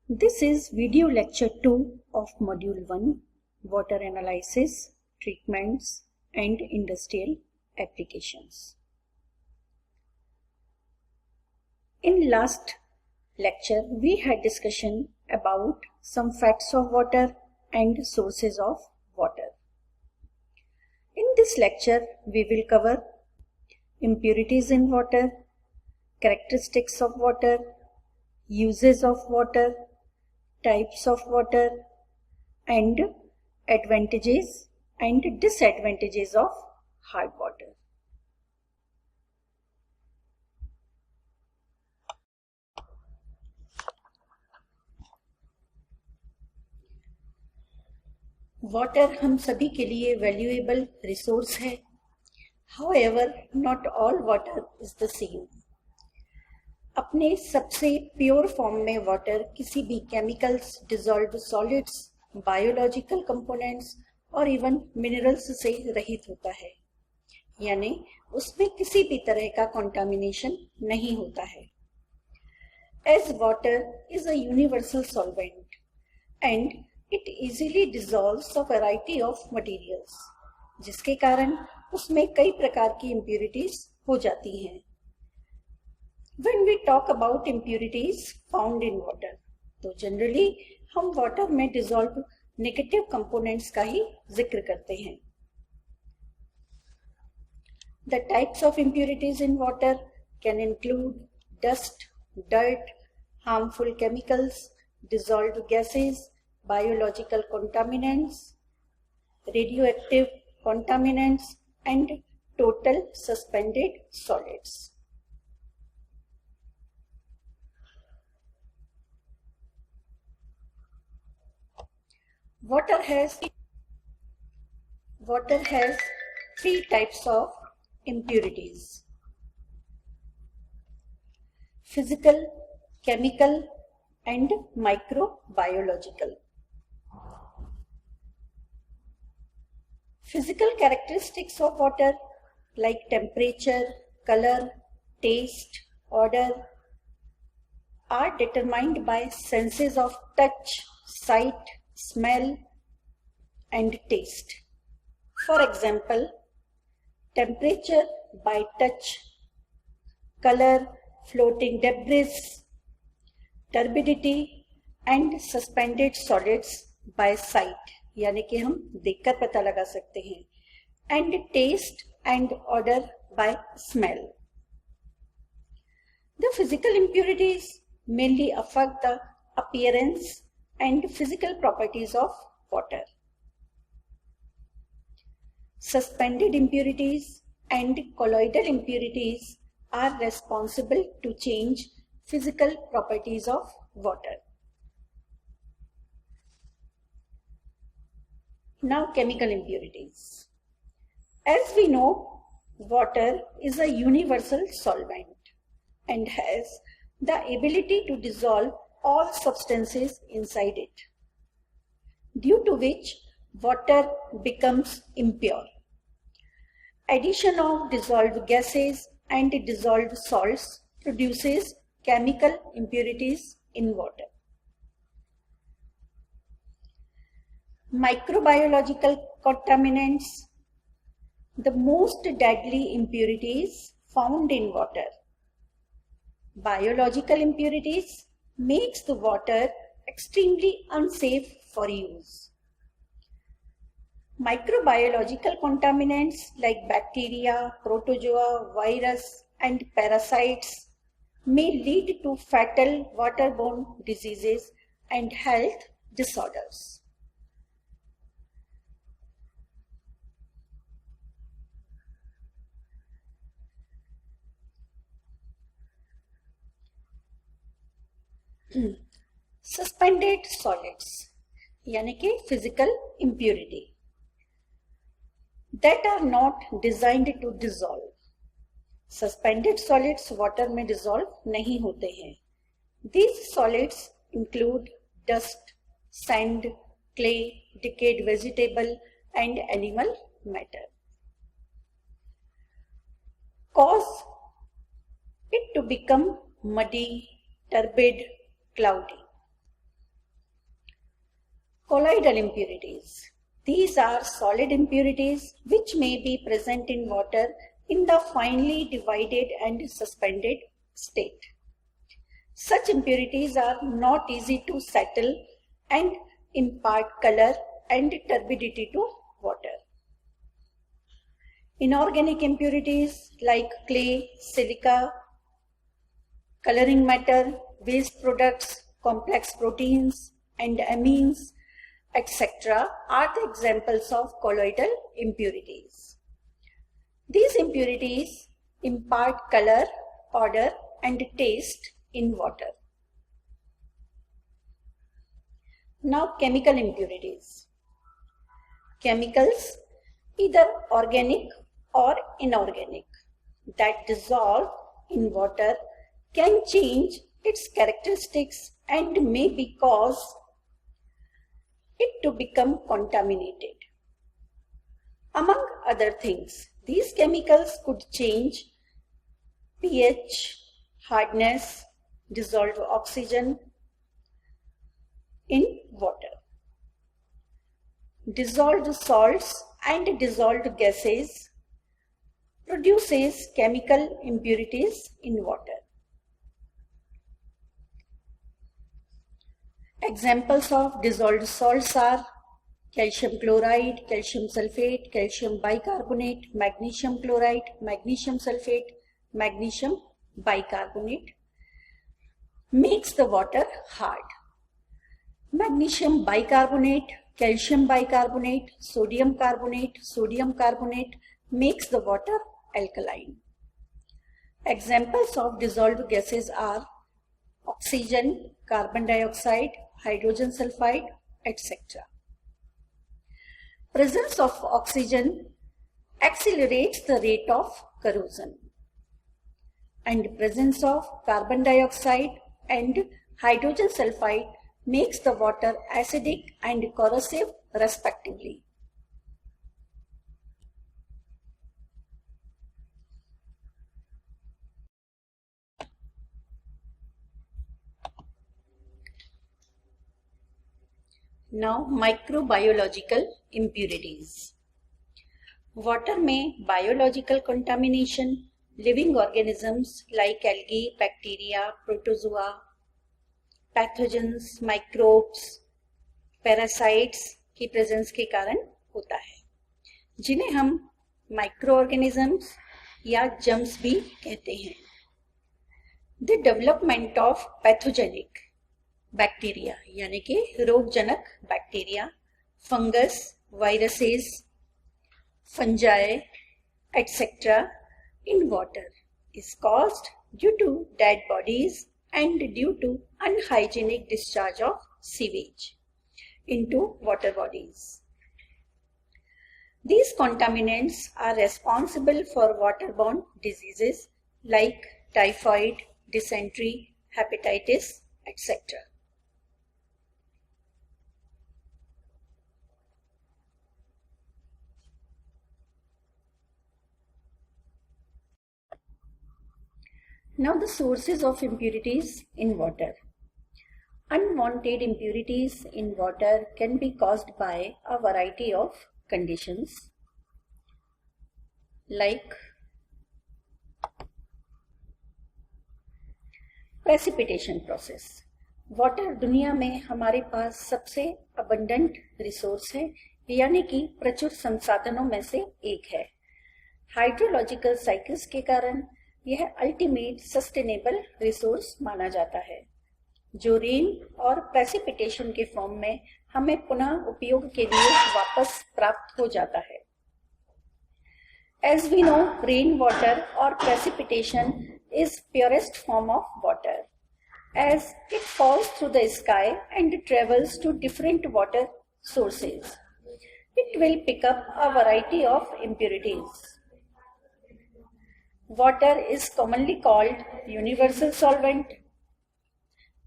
This is video lecture 2 of module 1, water analysis, treatments and industrial applications. In last lecture, we had discussion about some facts of water and sources of water. In this lecture, we will cover impurities in water, characteristics of water, uses of water, types of water, and advantages and disadvantages of hard water. Water हम सभी के लिए valuable resource है. However, not all water is the same. अपने सबसे pure form में water किसी भी chemicals, dissolved solids, biological components और इवन मिनरल्स से रहित होता है, यानी उसमें किसी भी तरह का कंटामिनेशन नहीं होता है. As water is a universal solvent and it easily dissolves a variety of materials, जिसके कारण उसमें कई प्रकार की impurities हो जाती हैं. When we talk about impurities found in water, तो generally हम water में dissolved negative components का ही जिक्र करते हैं. The types of impurities in water can include dust, dirt, harmful chemicals, dissolved gases, biological contaminants, radioactive contaminants, and total suspended solids. Water has three types of impurities: physical, chemical, and microbiological. Physical characteristics of water like temperature, color, taste, odor are determined by senses of touch, sight, smell, and taste. For example, temperature by touch, color, floating debris, turbidity, and suspended solids by sight, यानी कि हम देखकर पता लगा सकते हैं, and taste and odor by smell. The physical impurities mainly affect the appearance and physical properties of water. Suspended impurities and colloidal impurities are responsible to change physical properties of water. Now, chemical impurities. As we know, water is a universal solvent and has the ability to dissolve all substances inside it, due to which water becomes impure. Addition of dissolved gases and dissolved salts produces chemical impurities in water. Microbiological contaminants, the most deadly impurities found in water. Biological impurities makes the water extremely unsafe for use. Microbiological contaminants like bacteria, protozoa, virus, and parasites may lead to fatal waterborne diseases and health disorders. Suspended solids, यानी कि physical impurity, that are not designed to dissolve. Suspended solids water में dissolve नहीं होते हैं. These solids include dust, sand, clay, decayed vegetable and animal matter. Cause it to become muddy, turbid, cloudy. Colloidal impurities. These are solid impurities which may be present in water in the finely divided and suspended state. Such impurities are not easy to settle and impart color and turbidity to water. Inorganic impurities like clay, silica, coloring matter, waste products, complex proteins, and amines, etc. are the examples of colloidal impurities. These impurities impart color, odor, and taste in water. Now, chemical impurities. Chemicals, either organic or inorganic, that dissolve in water can change its characteristics and may cause it to become contaminated. Among other things, these chemicals could change pH, hardness, dissolved oxygen in water. Dissolved salts and dissolved gases produces chemical impurities in water. Examples of dissolved salts are calcium chloride, calcium sulfate, calcium bicarbonate, magnesium chloride, magnesium sulfate, magnesium bicarbonate. Makes the water hard. Magnesium bicarbonate, calcium bicarbonate, sodium carbonate makes the water alkaline. Examples of dissolved gases are oxygen, carbon dioxide, hydrogen sulfide, etc. Presence of oxygen accelerates the rate of corrosion, and presence of carbon dioxide and hydrogen sulfide makes the water acidic and corrosive respectively. Now, microbiological impurities. Water में biological contamination, living organisms like algae, bacteria, protozoa, pathogens, microbes, parasites की presence के कारण होता है, जिन्हें हम microorganisms या germs भी कहते हैं. The development of pathogenic bacteria यानी कि रोगजनक bacteria, fungus, viruses, fungi, etc. in water is caused due to dead bodies and due to unhygienic discharge of sewage into water bodies. These contaminants are responsible for waterborne diseases like typhoid, dysentery, hepatitis, etc. Now the sources of impurities in water. Unwanted impurities in water can be caused by a variety of conditions like precipitation process. Water दुनिया में हमारे पास सबसे abundant resource है, यानी कि प्रचुर संसाधनों में से एक है. हाइड्रोलॉजिकल साइकिल्स के कारण यह अल्टीमेट सस्टेनेबल रिसोर्स माना जाता है, जो रेन और प्रेसिपिटेशन के फॉर्म में हमें पुनः उपयोग के लिए वापस प्राप्त हो जाता है. As we know, rain water or precipitation is purest form of water, as it falls through the sky and travels to different water sources. It will pick up a variety of impurities. Water is commonly called universal solvent,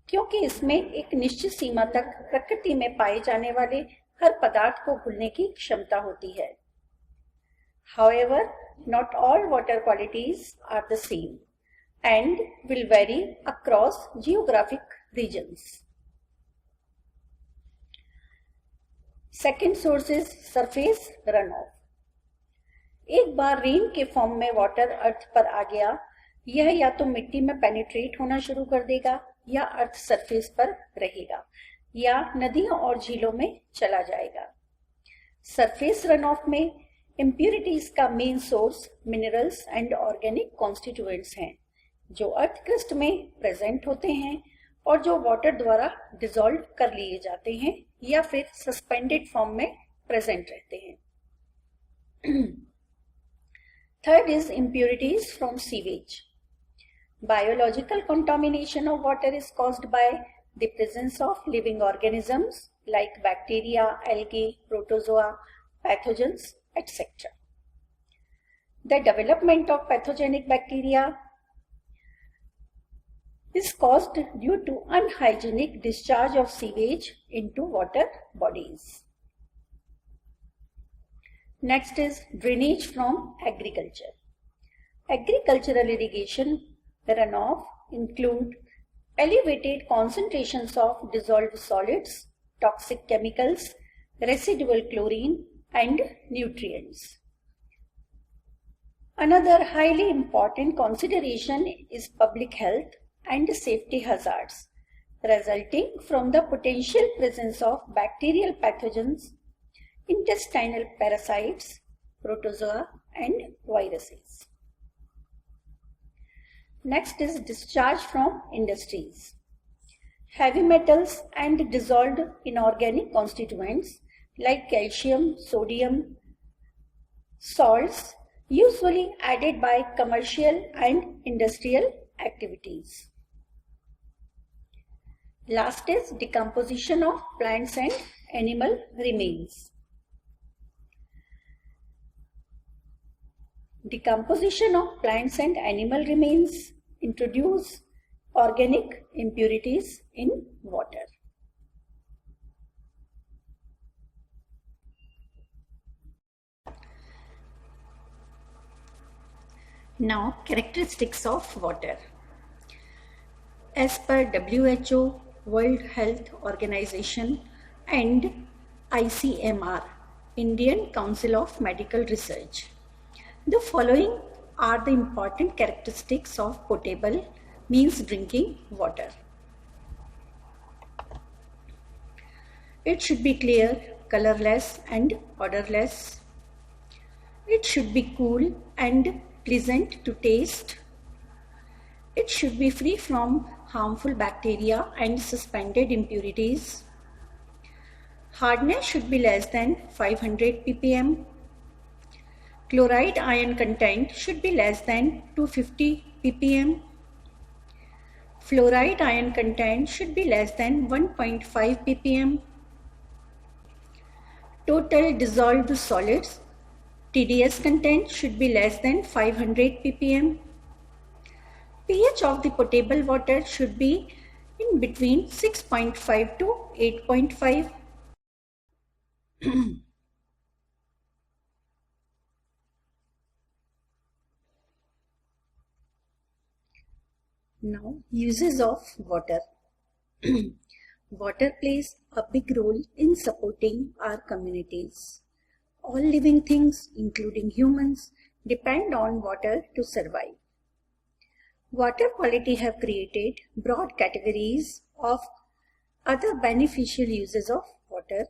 क्योंकि इसमें एक निश्चित सीमा तक प्रकृति में पाए जाने वाले हर पदार्थ को घुलने की क्षमता होती है. However, not all water qualities are the same and will vary across geographic regions. Second source is surface run of. एक बार रेन के फॉर्म में वाटर अर्थ पर आ गया, यह या तो मिट्टी में पेनिट्रेट होना शुरू कर देगा या अर्थ सरफेस पर रहेगा या नदियों और झीलों में चला जाएगा। सरफेस रन ऑफ में इम्प्यूरिटीज का main source minerals and organic constituents हैं जो अर्थ क्रस्ट में प्रेजेंट होते हैं और जो वाटर द्वारा डिसॉल्व कर लिए जाते हैं या फिर सस्पेंडेड फॉर्म में प्रेजेंट रहते हैं। Third is impurities from sewage. Biological contamination of water is caused by the presence of living organisms like bacteria, algae, protozoa, pathogens, etc. The development of pathogenic bacteria is caused due to unhygienic discharge of sewage into water bodies. Next is drainage from agriculture. Agricultural irrigation runoff include elevated concentrations of dissolved solids, toxic chemicals, residual chlorine and nutrients. Another highly important consideration is public health and safety hazards resulting from the potential presence of bacterial pathogens, intestinal parasites, protozoa and viruses. Next is discharge from industries. Heavy metals and dissolved inorganic constituents like calcium, sodium, salts usually added by commercial and industrial activities. Last is decomposition of plants and animal remains. Decomposition of plants and animal remains introduce organic impurities in water. Now, characteristics of water. As per WHO, World Health Organization and ICMR, Indian Council of Medical Research, the following are the important characteristics of potable, means drinking water. It should be clear, colorless and odorless. It should be cool and pleasant to taste. It should be free from harmful bacteria and suspended impurities. Hardness should be less than 500 ppm. Chloride ion content should be less than 250 ppm. Fluoride ion content should be less than 1.5 ppm. Total dissolved solids TDS content should be less than 500 ppm. pH of the potable water should be in between 6.5 to 8.5. Now, uses of water. Water plays a big role in supporting our communities. All living things, including humans, depend on water to survive. Water quality have created broad categories of other beneficial uses of water,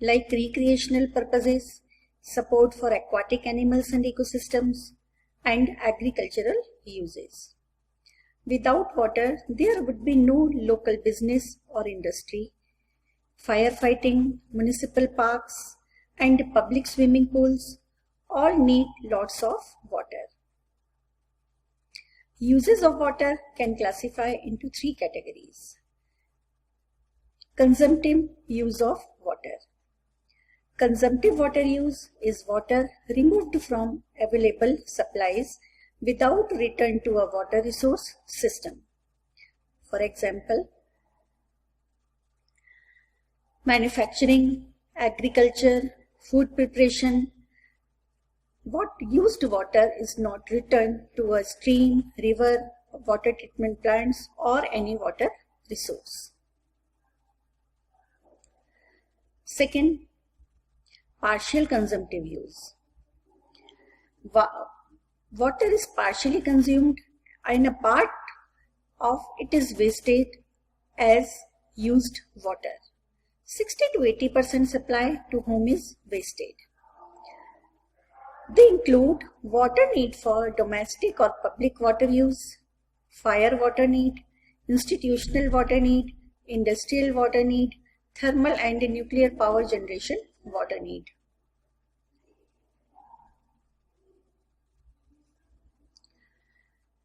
like recreational purposes, support for aquatic animals and ecosystems, and agricultural uses. Without water, there would be no local business or industry. Firefighting, municipal parks, and public swimming pools all need lots of water. Uses of water can classify into three categories. Consumptive use of water. Consumptive water use is water removed from available supplies without return to a water resource system. For example, manufacturing, agriculture, food preparation. What used water is not returned to a stream, river, water treatment plants or any water resource. Second, partial consumptive use. Water is partially consumed and a part of it is wasted as used water. 60 to 80% supply to home is wasted. They include water need for domestic or public water use, fire water need, institutional water need, industrial water need, thermal and nuclear power generation water need.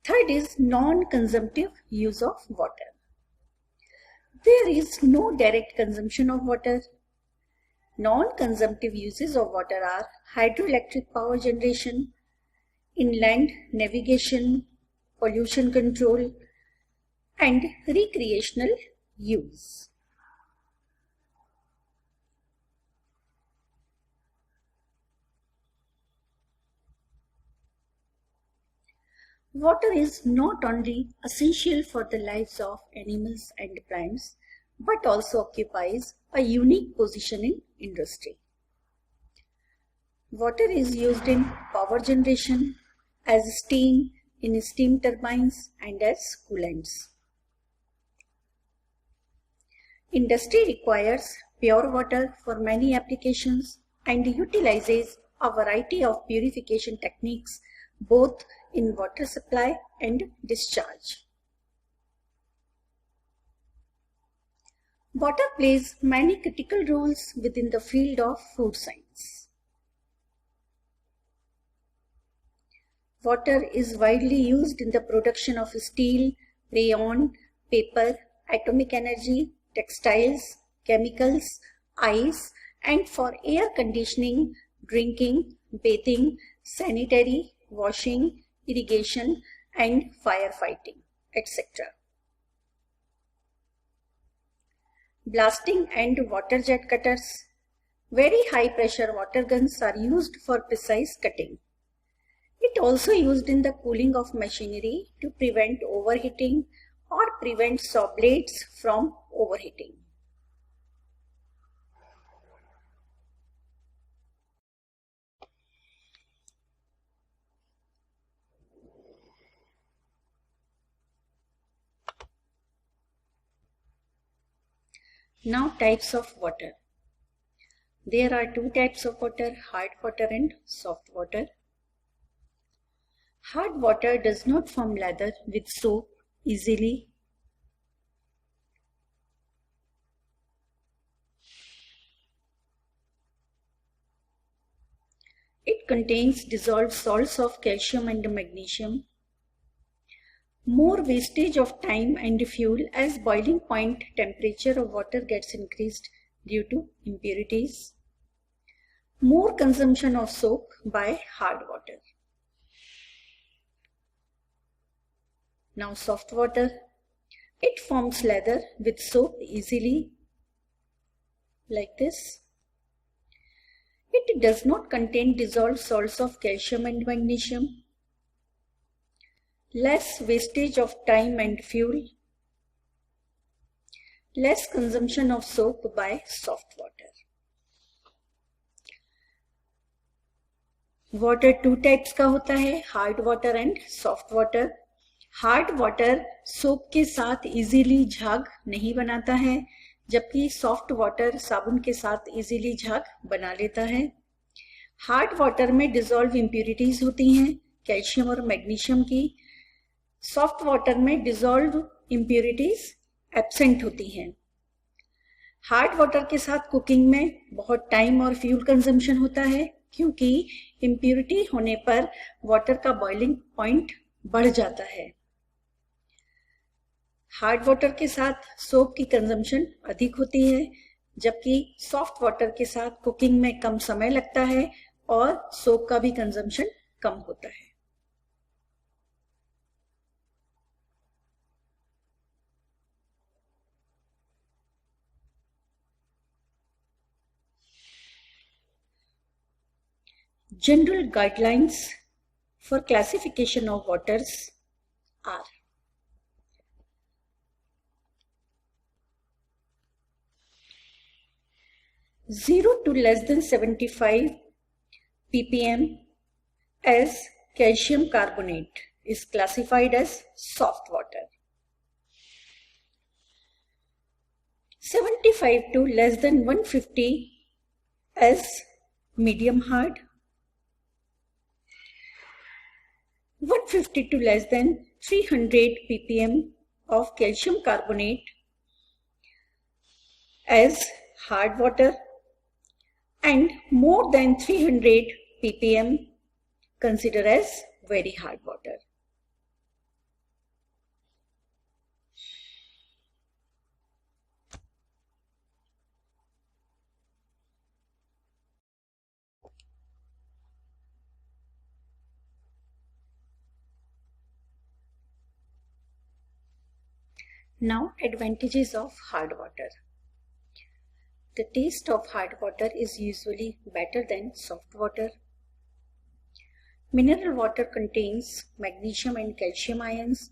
Third is non-consumptive use of water. There is no direct consumption of water. Non-consumptive uses of water are hydroelectric power generation, inland navigation, pollution control, and recreational use. Water is not only essential for the lives of animals and plants, but also occupies a unique position in industry. Water is used in power generation, as steam in steam turbines, and as coolants. Industry requires pure water for many applications and utilizes a variety of purification techniques both in water supply and discharge. Water plays many critical roles within the field of food science. Water is widely used in the production of steel, rayon, paper, atomic energy, textiles, chemicals, ice, and for air conditioning, drinking, bathing, sanitary, washing, irrigation, and firefighting, etc. Blasting and water jet cutters. Very high pressure water guns are used for precise cutting. It also used in the cooling of machinery to prevent overheating or prevent saw blades from overheating. Now types of water. There are two types of water, hard water and soft water. Hard water does not form lather with soap easily. It contains dissolved salts of calcium and magnesium. More wastage of time and fuel as boiling point temperature of water gets increased due to impurities. More consumption of soap by hard water. Now soft water. It forms lather with soap easily like this. It does not contain dissolved salts of calcium and magnesium. Less wastage of time and fuel. Less consumption of soap by soft water. Water two types का होता है, hard water and soft water. Hard water soap के साथ easily झाग नहीं बनाता है, जबकि सॉफ्ट वाटर साबुन के साथ इजीली झाग बना लेता है. हार्ड वाटर में डिसॉल्व इम्प्यूरिटीज होती हैं, कैल्शियम और मैग्नीशियम की. सॉफ्ट वाटर में डिसॉल्व इम्प्यूरिटीज एब्सेंट होती हैं. हार्ड वाटर के साथ कुकिंग में बहुत टाइम और फ्यूल कंजम्पशन होता है, क्योंकि इम्प्यूरिटी होने पर वाटर का बॉइलिंग पॉइंट बढ़ जाता है. हार्ड वाटर के साथ सोप की कंजम्पशन अधिक होती है, जबकि सॉफ्ट वाटर के साथ कुकिंग में कम समय लगता है और सोप का भी कंजम्पशन कम होता है. General guidelines for classification of waters are: 0 to less than 75 ppm as calcium carbonate is classified as soft water. 75 to less than 150 as medium hard. 150 to less than 300 ppm of calcium carbonate as hard water, and more than 300 ppm considered as very hard water. Now, advantages of hard water. The taste of hard water is usually better than soft water. Mineral water contains magnesium and calcium ions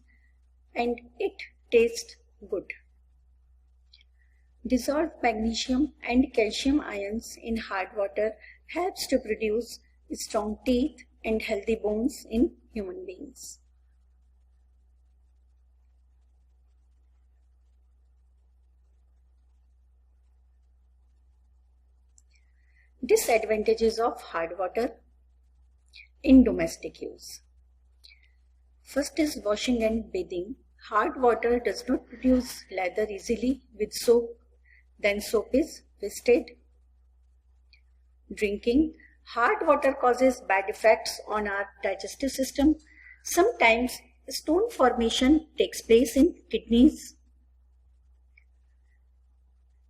and it tastes good. Dissolved magnesium and calcium ions in hard water helps to produce strong teeth and healthy bones in human beings. Disadvantages of hard water in domestic use. First is washing and bathing. Hard water does not produce lather easily with soap, then soap is wasted. Drinking. Hard water causes bad effects on our digestive system. Sometimes stone formation takes place in kidneys.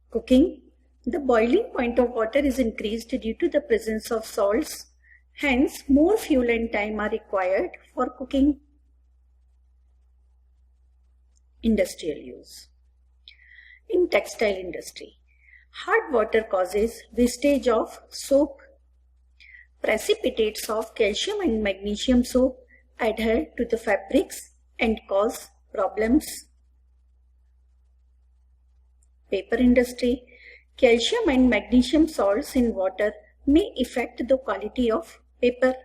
Cooking. The boiling point of water is increased due to the presence of salts. Hence, more fuel and time are required for cooking. Industrial use. In textile industry, hard water causes wastage of soap. Precipitates of calcium and magnesium soap adhere to the fabrics and cause problems. Paper industry. Calcium and magnesium salts in water may affect the quality of paper.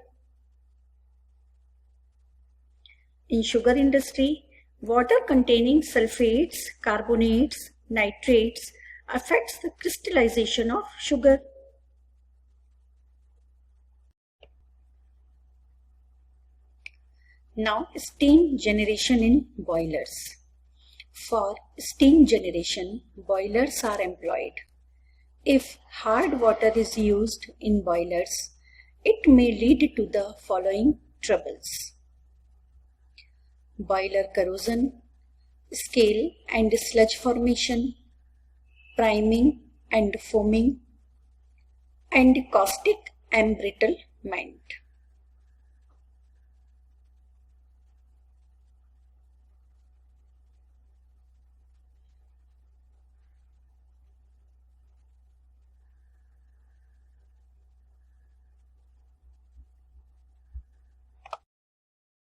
In sugar industry, water containing sulfates, carbonates, nitrates affects the crystallization of sugar. Now, steam generation in boilers. For steam generation, boilers are employed. If hard water is used in boilers, it may lead to the following troubles: boiler corrosion, scale and sludge formation, priming and foaming, and caustic embrittlement.